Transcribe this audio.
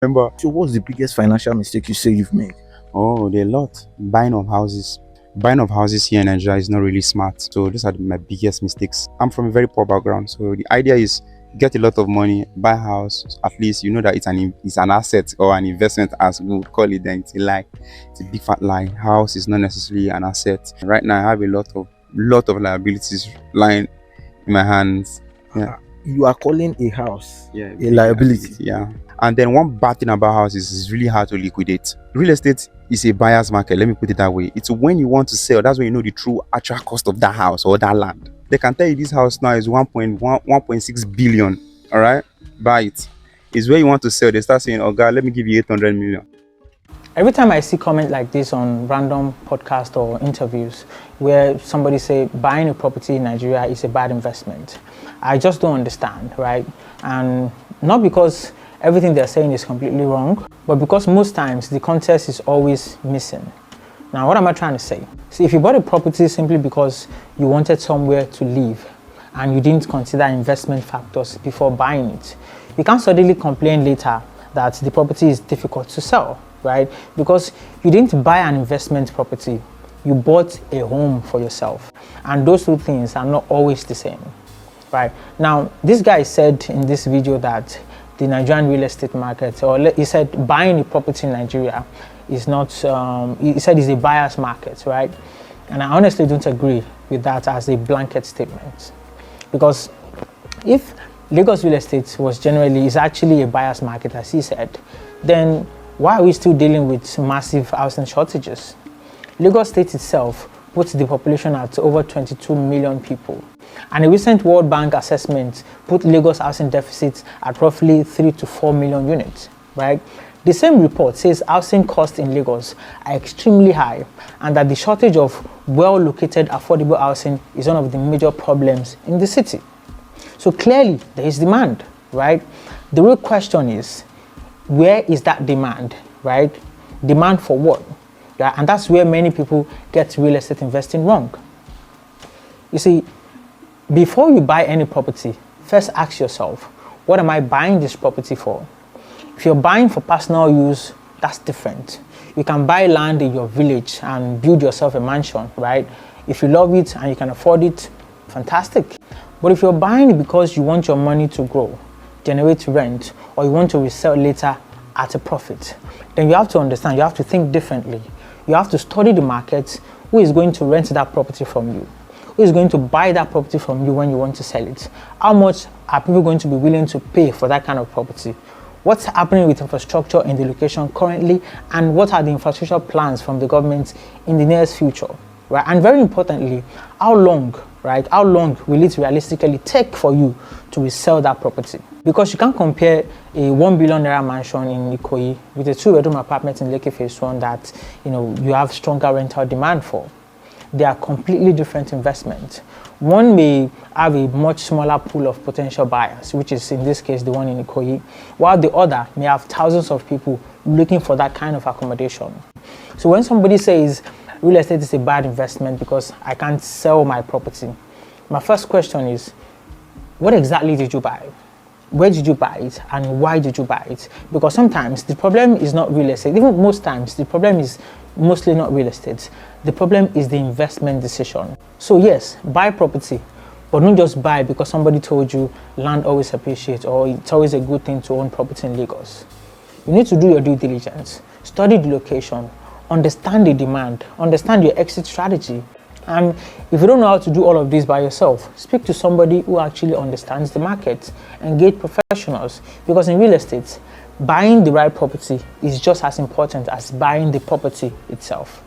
remember. So what's the biggest financial mistake you say you've made? Oh, there are a lot. Buying of houses here in Nigeria is not really smart. So those are my biggest mistakes. I'm from a very poor background. So the idea is get a lot of money, buy a house. At least you know that it's an asset or an investment, as we would call it. Then it's a lie. It's a big fat lie. House is not necessarily an asset. Right now I have a lot of liabilities lying in my hands. Yeah. You are calling a house Yeah, a big liability. Yeah. And then one bad thing about houses is it's really hard to liquidate. Real estate is a buyer's market. Let me put it that way. It's when you want to sell, that's when you know the true actual cost of that house or that land. They can tell you this house now is 1.6 billion. All right, buy it. It's where you want to sell. They start saying, "Oh God, let me give you 800 million." Every time I see comment like this on random podcast or interviews where somebody say buying a property in Nigeria is a bad investment, I just don't understand, right? And not because everything they're saying is completely wrong, but because most times the context is always missing. Now, what am I trying to say? See, if you bought a property simply because you wanted somewhere to live and you didn't consider investment factors before buying it, you can't suddenly complain later that the property is difficult to sell, right? Because you didn't buy an investment property, you bought a home for yourself. And those two things are not always the same, right? Now, this guy said in this video that the Nigerian real estate market, or he said buying a property in Nigeria is not, he said it's a buyer's market, right? And I honestly don't agree with that as a blanket statement. Because if Lagos real estate is actually a buyer's market, as he said, then why are we still dealing with massive housing shortages? Lagos State itself puts the population at over 22 million people. And a recent World Bank assessment put Lagos housing deficit at roughly 3 to 4 million units, right? The same report says housing costs in Lagos are extremely high and that the shortage of well-located affordable housing is one of the major problems in the city. So clearly there is demand, right? The real question is, where is that demand, right? Demand for what? Yeah, and that's where many people get real estate investing wrong. You see, before you buy any property, first ask yourself, what am I buying this property for? If you're buying for personal use, that's different. You can buy land in your village and build yourself a mansion, right? If you love it and you can afford it, fantastic. But if you're buying it because you want your money to grow, generate rent, or you want to resell later at a profit, then you have to understand, you have to think differently. You have to study the market, who is going to rent that property from you, who is going to buy that property from you when you want to sell it, how much are people going to be willing to pay for that kind of property, what's happening with infrastructure in the location currently, and what are the infrastructure plans from the government in the nearest future, right? And very importantly, how long, right? How long will it realistically take for you to resell that property? Because you can't compare a 1 billion naira mansion in Ikoyi with a 2-bedroom apartment in Lekki Phase 1 that you have stronger rental demand for. They are completely different investments. One may have a much smaller pool of potential buyers, which is in this case the one in Ikoyi, while the other may have thousands of people looking for that kind of accommodation. So when somebody says real estate is a bad investment because I can't sell my property, my first question is, what exactly did you buy? Where did you buy it and why did you buy it? Because sometimes the problem is not real estate. Even most times the problem is mostly not real estate. The problem is the investment decision. So yes, buy property, but don't just buy because somebody told you land always appreciates or it's always a good thing to own property in Lagos. You need to do your due diligence, study the location, understand the demand, understand your exit strategy. And if you don't know how to do all of this by yourself, speak to somebody who actually understands the market, engage professionals, because in real estate, buying the right property is just as important as buying the property itself.